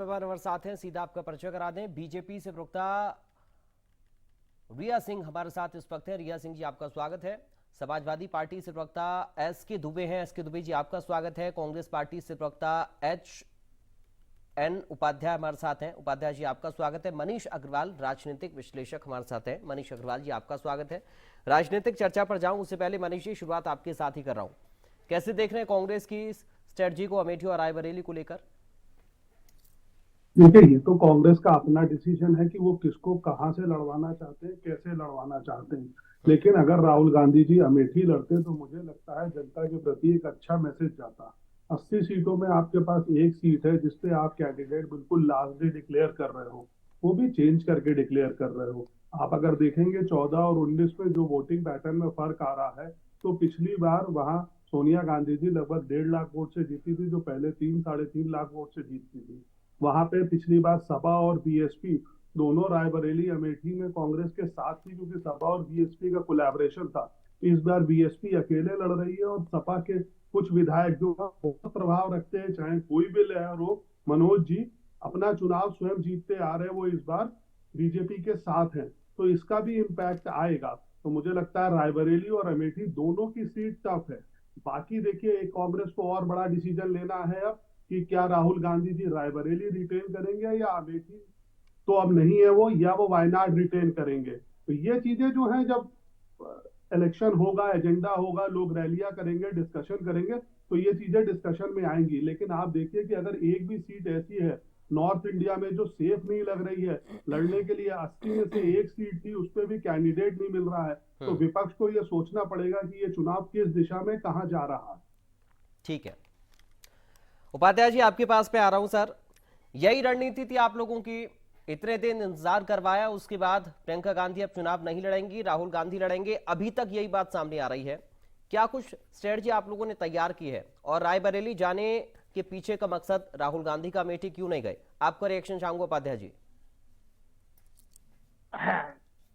मेहमान हमारे साथ हैं, सीधा आपका परिचय करा दें। बीजेपी से प्रवक्ता रिया सिंह हमारे साथ इस वक्त है। रिया सिंह जी, आपका स्वागत है। समाजवादी पार्टी से प्रवक्ता एस.के. दुबे हैं। एस.के. दुबे जी, आपका स्वागत है। कांग्रेस पार्टी से प्रवक्ता H.N. उपाध्याय हमारे साथ हैं। उपाध्याय जी, आपका स्वागत है। मनीष अग्रवाल, राजनीतिक विश्लेषक हमारे साथ हैं। मनीष अग्रवाल जी, आपका स्वागत है। राजनीतिक चर्चा पर जाऊं उससे पहले मनीष जी, शुरुआत आपके साथ ही कर रहा हूं। कैसे देख रहे हैं कांग्रेस की स्ट्रेटजी को अमेठी और रायबरेली को लेकर? देखिए, ये तो कांग्रेस का अपना डिसीजन है कि वो किसको कहां से लड़वाना चाहते हैं, कैसे लड़वाना चाहते हैं। लेकिन अगर राहुल गांधी जी अमेठी लड़ते तो मुझे लगता है जनता के प्रति एक अच्छा मैसेज जाता। 80 सीटों में आपके पास एक सीट है जिसपे आप कैंडिडेट बिल्कुल लास्ट डे डिक्लेयर कर रहे हो, वो भी चेंज करके डिक्लेयर कर रहे हो। आप अगर देखेंगे 14 और 19 में जो वोटिंग पैटर्न में फर्क आ रहा है, तो पिछली बार वहां सोनिया गांधी जी लगभग 1.5 लाख वोट से जीती थी, जो पहले 3-3.5 लाख वोट से जीतती थी। वहां पे पिछली बार सपा और बीएसपी दोनों रायबरेली अमेठी में कांग्रेस के साथ थी, क्योंकि सपा और बीएसपी का कोलैबोरेशन था। इस बार बीएसपी अकेले लड़ रही है और सपा के कुछ विधायक जो बहुत प्रभाव रखते हैं, चाहे कोई भी लहर हो, मनोज जी अपना चुनाव स्वयं जीतते आ रहे हैं, वो इस बार बीजेपी के साथ हैं। तो इसका भी इम्पैक्ट आएगा। तो मुझे लगता है रायबरेली और अमेठी दोनों की सीट टफ है। बाकी देखिए, एक कांग्रेस को और बड़ा डिसीजन लेना है अब कि क्या राहुल गांधी जी रायबरेली रिटेन करेंगे या अमेठी तो अब नहीं है वो, या वो वायनाड रिटेन करेंगे। तो ये चीजें जो हैं, जब इलेक्शन होगा, एजेंडा होगा, लोग रैलियां करेंगे, डिस्कशन करेंगे, तो ये चीजें डिस्कशन में आएंगी। लेकिन आप देखिए कि अगर एक भी सीट ऐसी है नॉर्थ इंडिया में जो सेफ नहीं लग रही है लड़ने के लिए, 80 में से एक सीट थी, उस पर भी कैंडिडेट नहीं मिल रहा है, तो विपक्ष को ये सोचना पड़ेगा कि ये चुनाव किस दिशा में कहां जा रहा है। ठीक है, उपाध्याय जी आपके पास पे आ रहा हूं। सर, यही रणनीति थी आप लोगों की? इतने दिन इंतजार करवाया, उसके बाद प्रियंका गांधी अब चुनाव नहीं लड़ेंगी, राहुल गांधी लड़ेंगे, अभी तक यही बात सामने आ रही है। क्या कुछ स्ट्रेटजी आप लोगों ने तैयार की है? और रायबरेली जाने के पीछे का मकसद राहुल गांधी का अमेठी क्यों नहीं गए? आपका रिएक्शन चाहूंगा उपाध्याय जी।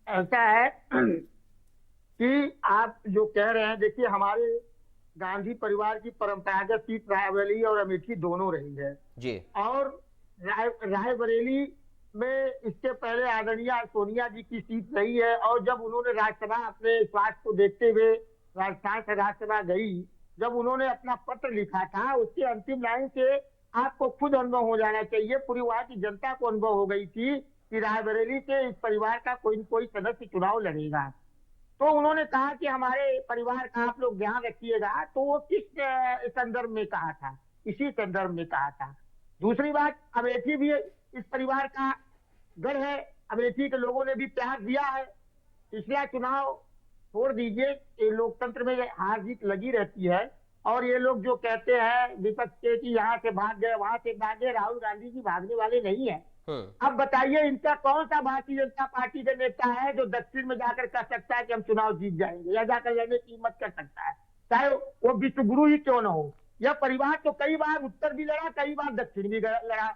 ऐसा है कि आप जो कह रहे हैं, देखिए हमारे गांधी परिवार की परंपरागत सीट रायबरेली और अमेठी दोनों रही है जी। और रायबरेली में इसके पहले आदरणीय सोनिया जी की सीट रही है। और जब उन्होंने राज्यसभा अपने स्वास्थ्य को देखते हुए राजस्थान से राज्यसभा गई, जब उन्होंने अपना पत्र लिखा था, उसके अंतिम लाइन से आपको खुद अनुभव हो जाना चाहिए, पूरी वहां की जनता को अनुभव हो गई थी कि रायबरेली से इस परिवार का कोई न कोई सदस्य चुनाव लड़ेगा। तो उन्होंने कहा कि हमारे परिवार का आप लोग ध्यान रखिएगा। तो वो किस संदर्भ में कहा था? इसी संदर्भ में कहा था। दूसरी बात, अमेठी भी इस परिवार का गढ़ है, अमेठी के लोगों ने भी प्यार दिया है। पिछला चुनाव छोड़ दीजिए, ये लोकतंत्र में हार जीत लगी रहती है। और ये लोग जो कहते हैं विपक्ष के कि यहाँ से भाग गए वहां से भाग गए, राहुल गांधी जी भागने वाले नहीं है। अब बताइए, इनका कौन सा भारतीय जनता पार्टी का नेता है जो दक्षिण में जाकर कह सकता है कि हम चुनाव जीत जाएंगे, या जाकर लड़ने की हिम्मत कर सकता है, चाहे वो विश्व गुरु ही क्यों ना हो। यह परिवार तो कई बार उत्तर भी लड़ा, कई बार दक्षिण भी लड़ा।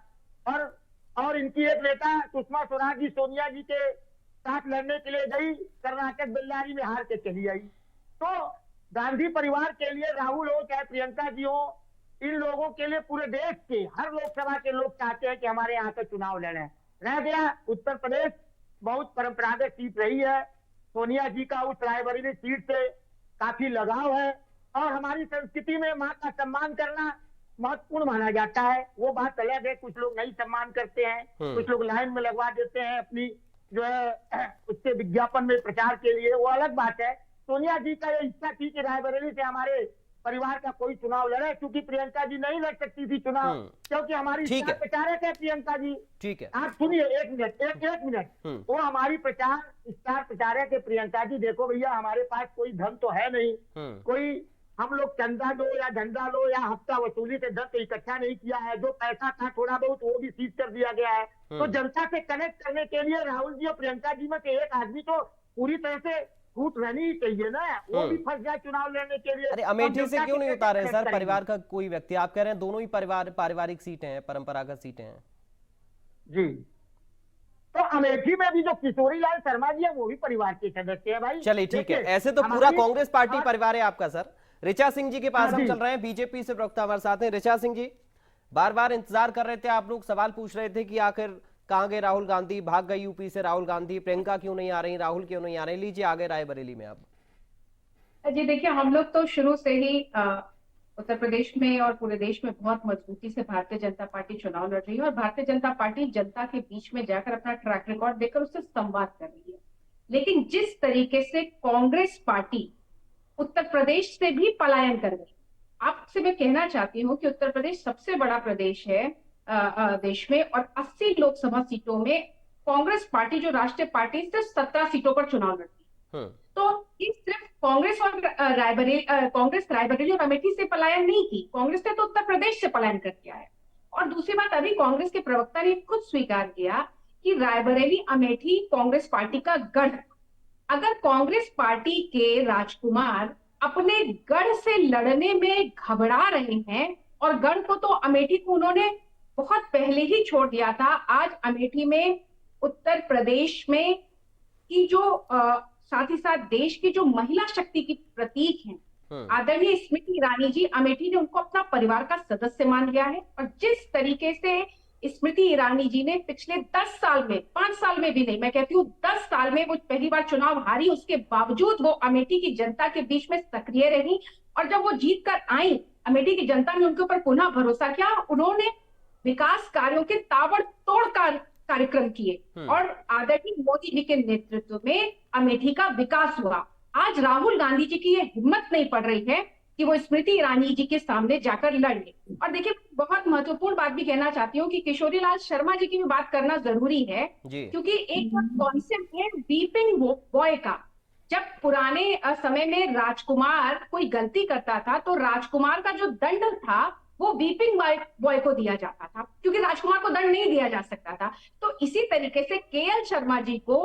और इनकी एक नेता सुषमा स्वराज जी सोनिया जी के साथ लड़ने के लिए गई, कर्नाटक बेल्लारी में हार के चली आई। तो गांधी परिवार के लिए राहुल हो चाहे प्रियंका जी हो, इन लोगों के लिए पूरे देश के हर लोकसभा के लोग चाहते हैं कि हमारे यहाँ का चुनाव लड़े। रह गया उत्तर प्रदेश, बहुत परंपरागत सीट रही है, सोनिया जी का उस रायबरेली सीट से काफी लगाव है। और हमारी संस्कृति में मां का सम्मान करना महत्वपूर्ण माना जाता है। वो बात अलग है, कुछ लोग नहीं सम्मान करते हैं, कुछ लोग लाइन में लगवा देते हैं अपनी जो है उसके विज्ञापन में प्रचार के लिए, वो अलग बात है। सोनिया जी का ये इच्छा थी कि रायबरेली से हमारे परिवार का कोई चुनाव लड़े, क्योंकि प्रियंका जी नहीं लड़ सकती थी चुनाव, क्योंकि हमारी स्टार प्रचारक है प्रियंका जी। ठीक है, आप सुनिए एक मिनट, वो हमारी स्टार प्रचारक है प्रियंका जी। देखो भैया, हमारे पास कोई धन तो है नहीं, कोई हम लोग चंदा लो या धंधा लो या हफ्ता वसूली से धन तो इकट्ठा नहीं किया है। जो पैसा था थोड़ा बहुत वो भी सीज कर दिया गया है। तो जनता से कनेक्ट करने के लिए राहुल जी और प्रियंका जी में से एक आदमी तो पूरी तरह से छूट रहनी ही चाहिए ना, वो भी फंस जाए चुनाव लड़ने के लिए। अरे अमेठी से क्यों नहीं उतारे सर परिवार का कोई व्यक्ति? आप कह रहे हैं दोनों ही पारिवारिक सीटें हैं, परंपरागत सीटें हैं। जी, तो अमेठी में भी जो किशोरी लाल शर्मा जी है वो भी परिवार के सदस्य है भाई। चलिए ठीक है, ऐसे तो पूरा कांग्रेस पार्टी परिवार है आपका। सर, ऋचा सिंह जी के पास हम चल रहे हैं, बीजेपी से प्रवक्ता हमारे साथ हैं। ऋचा सिंह जी, बार बार इंतजार कर रहे थे आप लोग, सवाल पूछ रहे थे कि आखिर कहाँ गए राहुल गांधी, भाग गई यूपी से राहुल गांधी, प्रियंका क्यों नहीं आ रही, राहुल क्यों नहीं आ रहे। लीजिए आगे रायबरेली में आप। जी देखिए, हम लोग तो शुरू से ही उत्तर प्रदेश में और पूरे देश में बहुत मजबूती से भारतीय जनता पार्टी चुनाव लड़ रही है, और भारतीय जनता पार्टी जनता के बीच में जाकर अपना ट्रैक रिकॉर्ड देकर उससे संवाद कर रही है। लेकिन जिस तरीके से कांग्रेस पार्टी उत्तर प्रदेश से भी पलायन कर गई, आपसे मैं कहना चाहती हूँ कि उत्तर प्रदेश सबसे बड़ा प्रदेश है देश में, और 80 लोकसभा सीटों में कांग्रेस पार्टी जो राष्ट्रीय पार्टी सिर्फ 17 सीटों पर चुनाव लड़ती है। तो ये सिर्फ कांग्रेस और कांग्रेस रायबरेली और अमेठी से पलायन नहीं की, कांग्रेस ने तो उत्तर प्रदेश से पलायन कर किया है। और दूसरी बात, अभी कांग्रेस के प्रवक्ता ने खुद स्वीकार किया कि रायबरेली अमेठी कांग्रेस पार्टी का गढ़। अगर कांग्रेस पार्टी के राजकुमार अपने गढ़ से लड़ने में घबरा रहे हैं, और गढ़ को तो अमेठी को उन्होंने बहुत पहले ही छोड़ दिया था, आज अमेठी में उत्तर प्रदेश में की जो साथ ही साथ देश की जो महिला शक्ति की प्रतीक हैं आदरणीय स्मृति ईरानी जी, अमेठी ने उनको अपना परिवार का सदस्य मान लिया है। और जिस तरीके से स्मृति ईरानी जी ने पिछले 10 साल में, 5 साल में भी नहीं, मैं कहती हूँ 10 साल में वो पहली बार चुनाव हारी, उसके बावजूद वो अमेठी की जनता के बीच में सक्रिय रही, और जब वो जीत कर आई, अमेठी की जनता ने उनके ऊपर पुनः भरोसा किया, उन्होंने विकास कार्यों के ताबड़तोड़ कार्यक्रम किए, और आदरणीय मोदी जी के नेतृत्व में अमेठी का विकास हुआ। आज राहुल गांधी जी की ये हिम्मत नहीं पड़ रही है कि वो स्मृति ईरानी जी के सामने जाकर लड़ ले। और देखिए, बहुत महत्वपूर्ण बात भी कहना चाहती हूँ कि किशोरीलाल शर्मा जी की भी बात करना जरूरी है, क्योंकि एक कॉन्सेप्ट है वीपिंग बॉय का। जब पुराने समय में राजकुमार कोई गलती करता था तो राजकुमार का जो दंड था वो वीपिंग बॉय को दिया जाता था, क्योंकि राजकुमार को दंड नहीं दिया जा सकता था। तो इसी तरीके से केएल शर्मा जी को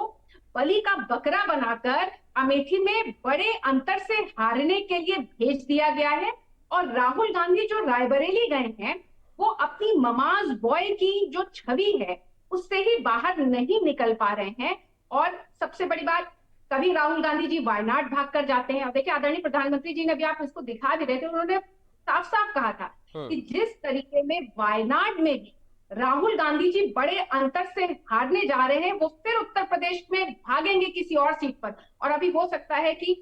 बलि का बकरा बनाकर अमेठी में बड़े अंतर से हारने के लिए भेज दिया गया है। और राहुल गांधी जो रायबरेली गए हैं, वो अपनी ममाज बॉय की जो छवि है उससे ही बाहर नहीं निकल पा रहे हैं। और सबसे बड़ी बात, कभी राहुल गांधी जी वायनाड भाग कर जाते हैं, और देखिए आदरणीय प्रधानमंत्री जी ने भी, आप इसको दिखा भी रहे थे, उन्होंने साफ साफ कहा था कि जिस तरीके में वायनाड में भी राहुल गांधी जी बड़े अंतर से हारने जा रहे हैं, वो फिर उत्तर प्रदेश में भागेंगे किसी और सीट पर। और अभी हो सकता है कि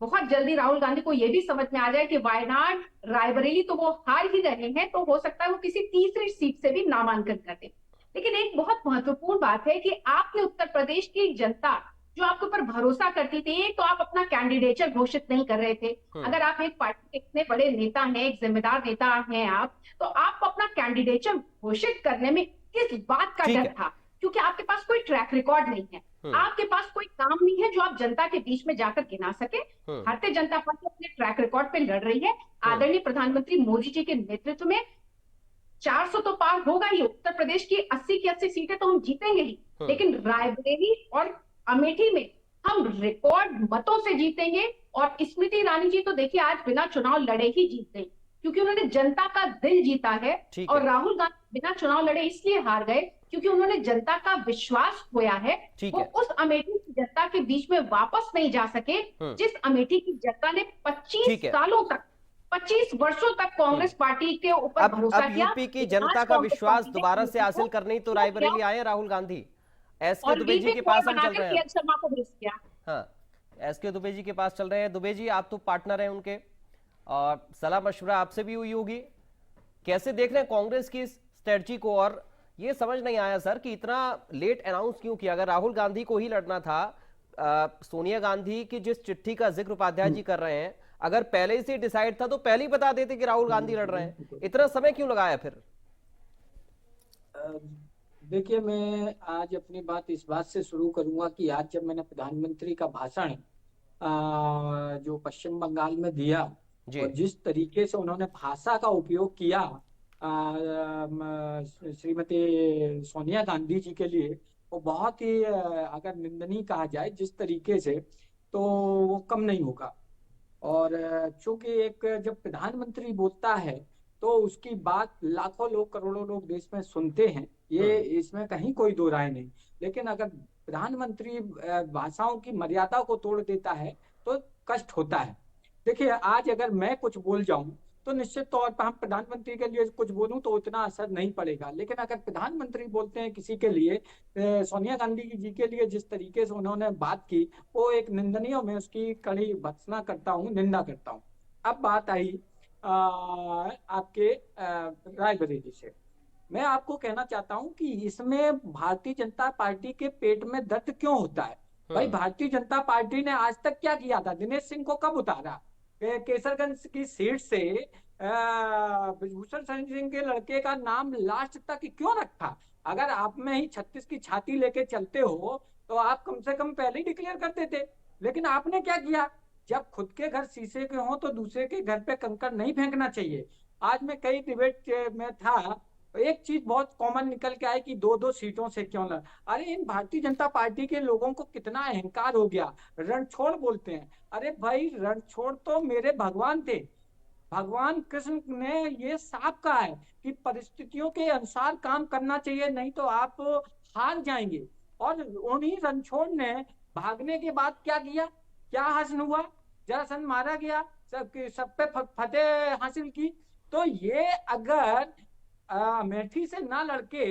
बहुत जल्दी राहुल गांधी को यह भी समझ में आ जाए कि वायनाड रायबरेली तो वो हार ही रहे हैं, तो हो सकता है वो किसी तीसरी सीट से भी नामांकन कर दे। लेकिन एक बहुत महत्वपूर्ण बात है कि आपने उत्तर प्रदेश की जनता जो आपके ऊपर भरोसा करती थी, एक तो आप अपना कैंडिडेचर घोषित नहीं कर रहे थे। अगर आप एक पार्टी के इतने बड़े नेता हैं, एक जिम्मेदार नेता हैं आप, तो आपको अपना कैंडिडेचर घोषित करने में किस बात का डर था? क्योंकि आपके पास कोई ट्रैक रिकॉर्ड नहीं है, आपके पास कोई काम नहीं है जो आप जनता के बीच में जाकर गिना सके। भारतीय जनता पार्टी अपने ट्रैक रिकॉर्ड पे लड़ रही है। आदरणीय प्रधानमंत्री मोदी जी के नेतृत्व में 400 तो पार होगा ही, उत्तर प्रदेश की 80 की 80 सीटें तो हम जीतेंगे ही, लेकिन रायबरेली और अमेठी में हम रिकॉर्ड मतों से जीतेंगे। और स्मृति ईरानी जी तो देखिए आज बिना चुनाव लड़े ही जीत गई, क्योंकि उन्होंने जनता का दिल जीता है। और राहुल गांधी बिना चुनाव लड़े इसलिए हार गए क्योंकि उन्होंने जनता का विश्वास खोया है। वो उस अमेठी की जनता के बीच में वापस नहीं जा सके जिस अमेठी की जनता ने 25 सालों तक, 25 वर्षों तक कांग्रेस पार्टी के ऊपर भरोसा किया। यूपी की जनता का विश्वास दोबारा से हासिल करने तो रायबरेली आए राहुल गांधी। एसके दुबे जी के पास हम चल रहे हैं। शर्मा को भेज दिया। हाँ, एसके दुबे जी के पास चल रहे हैं। दुबे जी, आप तो पार्टनर हैं उनके, और सलाह मशवरा आपसे भी हुई होगी। कैसे देख रहे हैं कांग्रेस की स्ट्रेटजी को? और ये समझ नहीं आया सर कि इतना लेट अनाउंस क्यों किया? अगर राहुल गांधी को ही लड़ना था, सोनिया गांधी की जिस चिट्ठी का जिक्र उपाध्याय जी कर रहे हैं, अगर पहले से डिसाइड था तो पहले ही बता देते कि राहुल गांधी लड़ रहे हैं, इतना समय क्यों लगाया फिर? देखिए, मैं आज अपनी बात इस बात से शुरू करूंगा कि आज जब मैंने प्रधानमंत्री का भाषण जो पश्चिम बंगाल में दिया, और जिस तरीके से उन्होंने भाषा का उपयोग किया श्रीमती सोनिया गांधी जी के लिए, वो बहुत ही अगर निंदनीय कहा जाए जिस तरीके से, तो वो कम नहीं होगा। और चूंकि एक जब प्रधानमंत्री बोलता है तो उसकी बात लाखों लोग, करोड़ों लोग देश में सुनते हैं, ये इसमें कहीं कोई दो राय नहीं। लेकिन अगर प्रधानमंत्री भाषाओं की मर्यादा को तोड़ देता है तो कष्ट होता है। देखिए, आज अगर मैं कुछ बोल जाऊं तो निश्चित तौर पर हम प्रधानमंत्री के लिए कुछ बोलूं तो उतना असर नहीं पड़ेगा। लेकिन अगर प्रधानमंत्री बोलते हैं किसी के लिए, सोनिया गांधी जी के लिए जिस तरीके से उन्होंने बात की, वो एक निंदनीय, मैं उसकी कड़ी भर्त्सना करता हूँ, निंदा करता हूँ। अब बात आई आपके रायबरेली से। मैं आपको कहना चाहता हूं कि इसमें भारतीय जनता पार्टी के पेट में दर्द क्यों होता है। भाई, भारतीय जनता पार्टी ने आज तक क्या किया था? दिनेश सिंह को कब उतारा? केसरगंज की सीट से ब्रजभूषण शरण सिंह के लड़के का नाम लास्ट तक क्यों रखा? अगर आप में ही 36 की छाती लेके चलते हो तो आप कम से कम पहले ही डिक्लेयर करते थे। लेकिन आपने क्या किया? जब खुद के घर शीशे के हों तो दूसरे के घर पे कंकड़ नहीं फेंकना चाहिए। आज मैं कई डिबेट में था, एक चीज बहुत कॉमन निकल के आई कि दो दो सीटों से क्यों लड़। अरे, इन भारतीय जनता पार्टी के लोगों को कितना अहंकार हो गया, रणछोड़ बोलते हैं। अरे भाई, रणछोड़ तो मेरे भगवान थे। भगवान कृष्ण ने ये साफ कहा है कि परिस्थितियों के अनुसार काम करना चाहिए, नहीं तो आप हार जाएंगे। और उन्हीं रणछोड़ ने भागने के बाद क्या किया? क्या हासिल हुआ? जरासंध मारा गया, सब पे फतेह हासिल की। तो ये अगर अमेठी से ना लड़के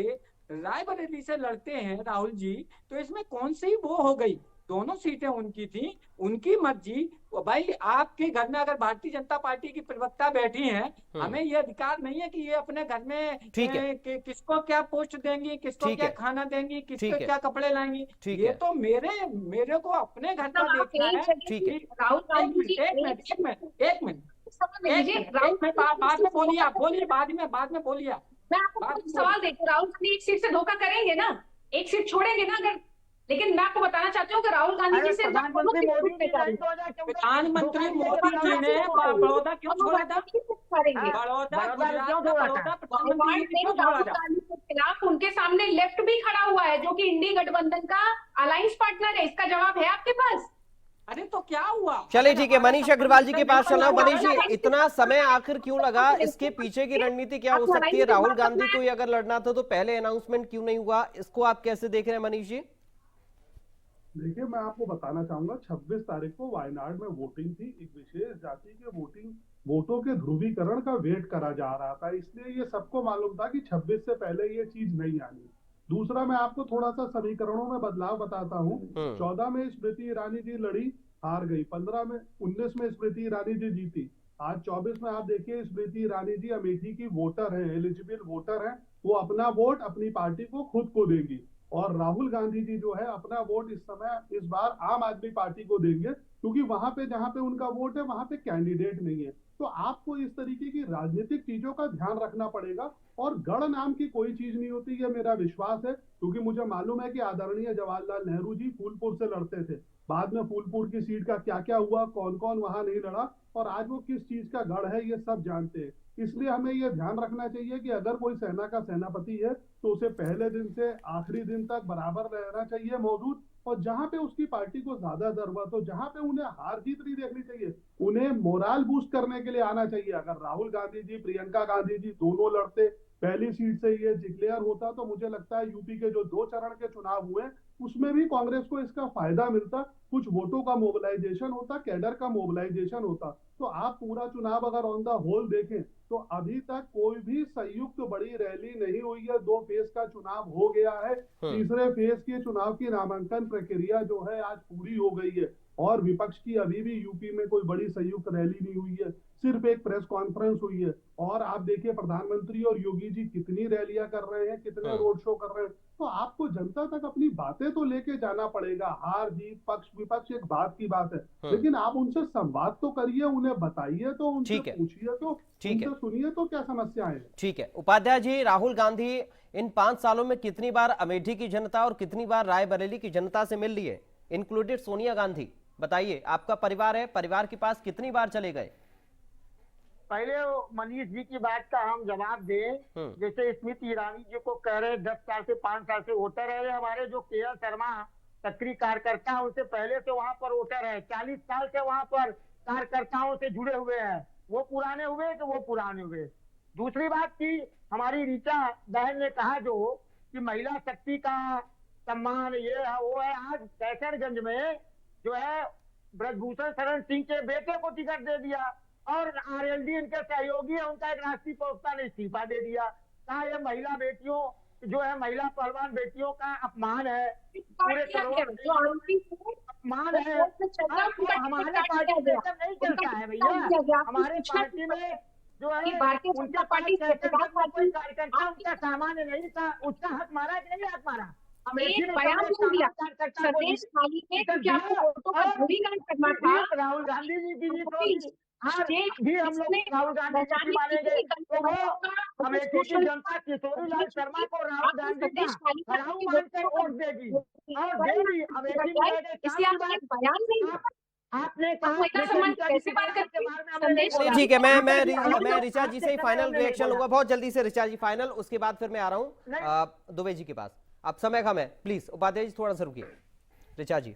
रायबरेली से लड़ते हैं राहुल जी, तो इसमें कौन सी वो हो गई? दोनों सीटें उनकी थी, उनकी मर्जी। भाई, आपके घर में अगर भारतीय जनता पार्टी की प्रवक्ता बैठी हैं, हमें ये अधिकार नहीं है कि ये अपने घर में ठीक है, किसको क्या पोस्ट देंगी, किसको ठीक क्या है, खाना देंगी, किसको ठीक है, क्या कपड़े लाएंगी। ठीक ये है, तो मेरे को अपने घर का मतलब आप देखना एक है जगह ठीक पे है। कि राहुल एक गांधी मिनट, जी एक मिनट, एक मिनट, एक मिनट, समझ एक लीजिए, मिनट, राहुल एक मिनट, गांधी बाद एक में सीट से बोलिए, धोखा आप बोलिए, बाद में बोलिए आप, मैं आपको बाद खुद में सवाल बोलिए। देती हूँ, राहुल गांधी एक सीट से धोखा करेंगे ना? एक सीट छोड़ेंगे ना अगर? लेकिन मैं आपको बताना चाहती हूँ कि राहुल गांधी अरे जी से इस बार दोनों प्रधानमंत्री सीट मोदी छूटने जी जा नहीं रही है। 2014 धोखा प्रधानमंत्री दिए थे मोदी जी बड़ौदा ने सीट को। बड़ौदा क्यों और वो छोड़ा था? वापस ही करेंगे। हाँ, बड़ौदा, बड़ौदा में क्यों गुजरात का छोड़ा था? बड़ौदा प्रधानमंत्री जी वाइनाड ने में क्यों छोड़ा राहुल था? गांधी के खिलाफ उनके सामने लेफ्ट भी खड़ा हुआ है, जो कि इंडी गठबंधन का अलायंस पार्टनर है। इसका जवाब है आपके पास? अरे तो क्या हुआ? चलिए, अगर ठीक है, हमारा मनीष संबंध अग्रवाल जी के उनसे नहीं पास चलना बना हूं। हुआ मनीष है जी, तो इतना समय आखिर क्यों लगा? इसके पीछे की रणनीति क्या हो आप सकती है? लड़ाइयों की राहुल बात गांधी अपना को ही अगर लड़ना था तो पहले अनाउंसमेंट क्यों नहीं हुआ? इसको आप कैसे देख रहे हैं मनीष जी? देखिए, मैं आपको बताना चाहूंगा, 26 तारीख को वायनाड में वोटिंग थी। एक विशेष जाति के वोटों के ध्रुवीकरण का वेट करा जा रहा था, इसलिए ये सबको मालूम था कि 26 से पहले ये चीज नहीं आनी। दूसरा, मैं आपको थोड़ा सा समीकरणों में बदलाव बताता हूँ। 14 में स्मृति ईरानी जी लड़ी, हार गई। 19 में स्मृति ईरानी जी जीती। आज 24 में आप देखिए, स्मृति ईरानी जी अमेठी की वोटर हैं, एलिजिबल वोटर हैं। वो अपना वोट अपनी पार्टी को खुद को देंगी। और राहुल गांधी जी जो है अपना वोट इस बार आम आदमी पार्टी को देंगे, क्योंकि वहां पे जहां पे उनका वोट है वहां पे कैंडिडेट नहीं है। तो आपको इस तरीके की राजनीतिक चीजों का ध्यान रखना पड़ेगा। और गढ़ नाम की कोई चीज नहीं होती, ये मेरा विश्वास है, क्योंकि मुझे मालूम है कि आदरणीय जवाहरलाल नेहरू जी फूलपुर से लड़ते थे। बाद में फूलपुर की सीट का क्या क्या हुआ, कौन कौन वहां नहीं लड़ा, और आज वो किस चीज का गढ़ है, ये सब जानते हैं। इसलिए हमें यह ध्यान रखना चाहिए कि अगर कोई सेना का सेनापति है तो उसे पहले दिन से आखिरी दिन तक बराबर रहना चाहिए मौजूद। और जहां पे उसकी पार्टी को ज्यादा जरूरत हो, जहां पे उन्हें हार जीत नहीं देखनी चाहिए, उन्हें मोराल बूस्ट करने के लिए आना चाहिए। अगर राहुल गांधी जी, प्रियंका गांधी जी दोनों लड़ते, पहली सीट से ये डिक्लेयर होता, तो मुझे लगता है यूपी के जो 2 चरण के चुनाव हुए उसमें भी कांग्रेस को इसका फायदा मिलता। कुछ वोटों का मोबिलाइजेशन होता, कैडर का मोबिलाइजेशन होता। तो आप पूरा चुनाव अगर ऑन द होल देखें तो अभी तक कोई भी संयुक्त बड़ी रैली नहीं हुई है। 2 फेज का चुनाव हो गया है। तीसरे फेज के चुनाव की नामांकन प्रक्रिया जो है आज पूरी हो गई है। और विपक्ष की अभी भी यूपी में कोई बड़ी संयुक्त रैली नहीं हुई है, सिर्फ एक प्रेस कॉन्फ्रेंस हुई है। और आप देखिए, प्रधानमंत्री और योगी जी कितनी रैलियां कर रहे हैं, कितने रोड शो कर रहे हैं। तो आपको जनता तक अपनी बातें तो लेके जाना पड़ेगा। हार जीत पक्ष विपक्ष एक बात की बात है, लेकिन आप उनसे संवाद तो करिए, उन्हें बताइए, तो उनसे ठीक है, पूछिए, तो ठीक है, उनसे सुनिए, तो क्या समस्याएं हैं। ठीक है। उपाध्याय जी, राहुल गांधी इन 5 सालों में कितनी बार अमेठी की जनता और कितनी बार रायबरेली की जनता से मिल लिए, इंक्लूडेड सोनिया गांधी? बताइए, आपका परिवार है, परिवार के पास कितनी बार चले गए? पहले मनीष जी की बात का हम जवाब दें। जैसे स्मृति ईरानी जी को कह रहे 10 साल से 5 साल से वोटर है। हमारे जो के.एल. शर्मा सक्रिय कार्यकर्ता है, उनसे पहले से वहां पर वोटर है। 40 साल से वहां पर कार्यकर्ताओं से जुड़े हुए हैं। वो पुराने हुए तो वो पुराने हुए। दूसरी बात की, हमारी रीचा बहन ने कहा जो कि महिला शक्ति का सम्मान ये है वो है। आज कैसरगंज में जो है ब्रजभूषण शरण सिंह के बेटे को टिकट दे दिया। और आरएलडी इनके सहयोगी है, उनका एक राष्ट्रीय प्रवक्ता ने इस्तीफा दे दिया। कहा यह महिला बेटियों जो है, महिला पहलवान बेटियों का अपमान है, पूरे अपमान है। हमारे पार्टी में सब नहीं चलता है भैया, हमारे पार्टी में जो है भारतीय उनके जनता पार्टी पास कोई कार्यकर्ता उनका सामान्य नहीं था, उसका हक मारा कि नहीं हक मारा? एक बयान नहीं दिया संदेश खाली में कि आपको वोटों का ध्रुवीकरण करना था। राहुल गांधी जी की जीत होगी, हाँ भी हम लोग राहुल गांधी जी मानेंगे, तो वो अमेठी की जनता किशोरीलाल शर्मा को राहुल गांधी का हराऊ मानकर वोट देगी और देगी। अमेठी में इसलिए आपने एक बयान नहीं दिया। आपने कहा महिला सम्मान कैसे बात करते हैं? संदेश चलिए ठीक है, मैं ऋचा जी से ही फाइनल रिएक्शन लूंगा बहुत जल्दी से। ऋचा जी फाइनल, उसके बाद फिर मैं आ रहा हूँ दुबे जी के पास। अब समय कम है, प्लीज उपाध्याय जी थोड़ा सा रुकिए। ऋचा जी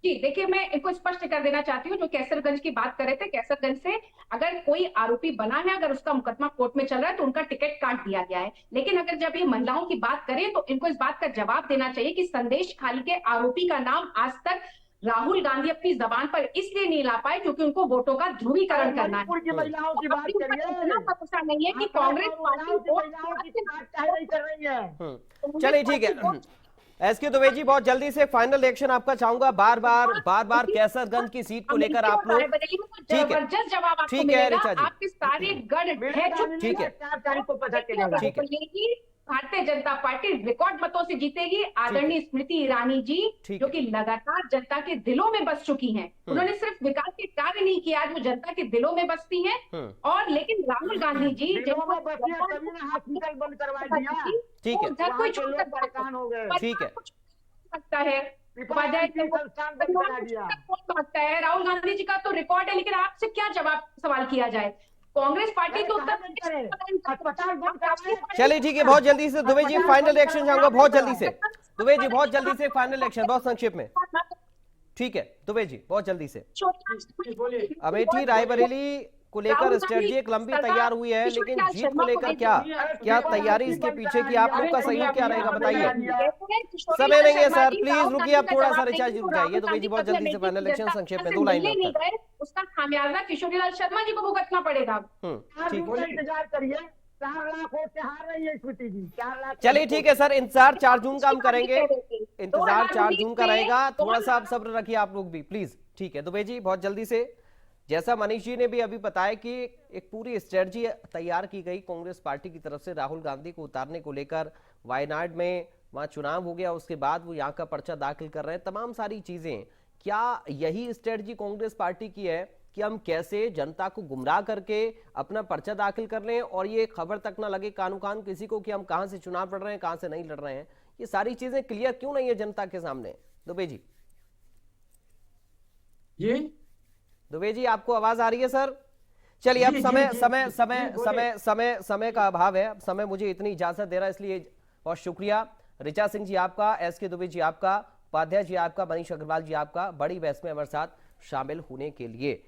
जी देखिए, मैं इनको स्पष्ट कर देना चाहती हूँ, जो कैसरगंज की बात कर रहे थे, कैसरगंज से अगर कोई आरोपी बना है, अगर उसका मुकदमा कोर्ट में चल रहा है तो उनका टिकट काट दिया गया है। लेकिन अगर जब ये महिलाओं की बात करें तो इनको इस बात का जवाब देना चाहिए कि संदेश खाली के आरोपी का नाम आज तक राहुल गांधी अपनी जबान पर इसलिए नहीं ला पाए क्योंकि उनको वोटों का ध्रुवीकरण करना है। की महिलाओं की बात करिए, इतना भरोसा नहीं है कि कांग्रेस पार्टी महिलाओं की बात चाहे नहीं कर रही है। चलिए ठीक है, एसके दुबे जी बहुत जल्दी से फाइनल रिएक्शन आपका चाहूंगा। बार बार कैसरगंज की सीट को लेकर आप लोग, ठीक है जबरदस्त जवाब आपको ठीक है मिलेगा। ऋचा जी, आपके सारे गढ़ ढह चुके ठीक है 4 तारीख को पता चलेगा। ठीक है। हैं। भारतीय जनता पार्टी रिकॉर्ड मतों से जीतेगी। आदरणीय स्मृति ईरानी जी ठीक जो है। कि लगातार जनता के दिलों में बस चुकी हैं, उन्होंने सिर्फ विकास के कार्य नहीं किया, आज वो जनता के दिलों में बसती हैं। और लेकिन राहुल गांधी जी दिलों में बसी है, तभी ना हॉस्पिटल बंद करवा दिया। ठीक है। उधर कोई वहाँ के छोड़ लोग परेशान हो गए। ठीक है। सकता है उपाध्याय की संस्थान बंद करा दिया। कौन भागता है? राहुल गांधी जी का तो रिकॉर्ड है, लेकिन आपसे क्या जवाब सवाल किया जाए? कांग्रेस पार्टी तो उत्तर अस्पताल बंद करवाए। चलिए ठीक है, बहुत जल्दी से दुबे जी फाइनल रिएक्शन चाहूंगा बहुत जल्दी से। दुबे जी बहुत जल्दी से फाइनल रिएक्शन बहुत संक्षेप में, ठीक है दुबे जी बहुत जल्दी से। अमेठी रायबरेली को लेकर स्ट्रेटजी एक लंबी तैयार हुई है, लेकिन जीत को लेकर क्या तैयारी इसके पीछे की, आप लोग का सहयोग क्या रहेगा बताइए। समय नहीं है सर, प्लीज रुकिए आप थोड़ा सा। ऋचा जी रुक जाइए, दुबे जी बहुत जल्दी से फाइनल रिएक्शन संक्षेप में 2 लाइन में उत्तर। उसका खामियाजा किशोरीलाल शर्मा जी को भुगतना पड़ेगा। ठीक है, इंतजार करिए, 4 लाख वोट से हार रही है स्मृति जी, 4 लाख। चलिए ठीक है सर, इंतजार 4 जून का हम करेंगे, इंतजार 4 जून का रहेगा। थोड़ा सा आप सब्र रखिए आप लोग भी प्लीज, ठीक है दुबे जी बहुत जल्दी से। जैसा मनीष जी ने भी अभी बताया कि एक पूरी स्ट्रेटजी तैयार की गई कांग्रेस पार्टी की तरफ से राहुल गांधी को उतारने को लेकर। वायनाड में वहां चुनाव हो गया, उसके बाद वो यहाँ का पर्चा दाखिल कर रहे हैं, तमाम सारी चीजें। क्या यही स्ट्रेटजी कांग्रेस पार्टी की है कि हम कैसे जनता को गुमराह करके अपना पर्चा दाखिल कर लें और ये खबर तक ना लगे कानो कान किसी को कि हम कहां से चुनाव लड़ रहे हैं कहां से नहीं लड़ रहे हैं? ये सारी चीजें क्लियर क्यों नहीं है जनता के सामने? दुबे जी, ये दुबे जी आपको आवाज आ रही है सर? चलिए अब समय का अभाव है, अब समय मुझे इतनी इजाजत दे रहा है, इसलिए बहुत शुक्रिया। ऋचा सिंह जी आपका, एसके दुबे जी आपका, उपाध्याय जी आपका, मनीष अग्रवाल जी आपका, बड़ी बहस में हमारे साथ शामिल होने के लिए।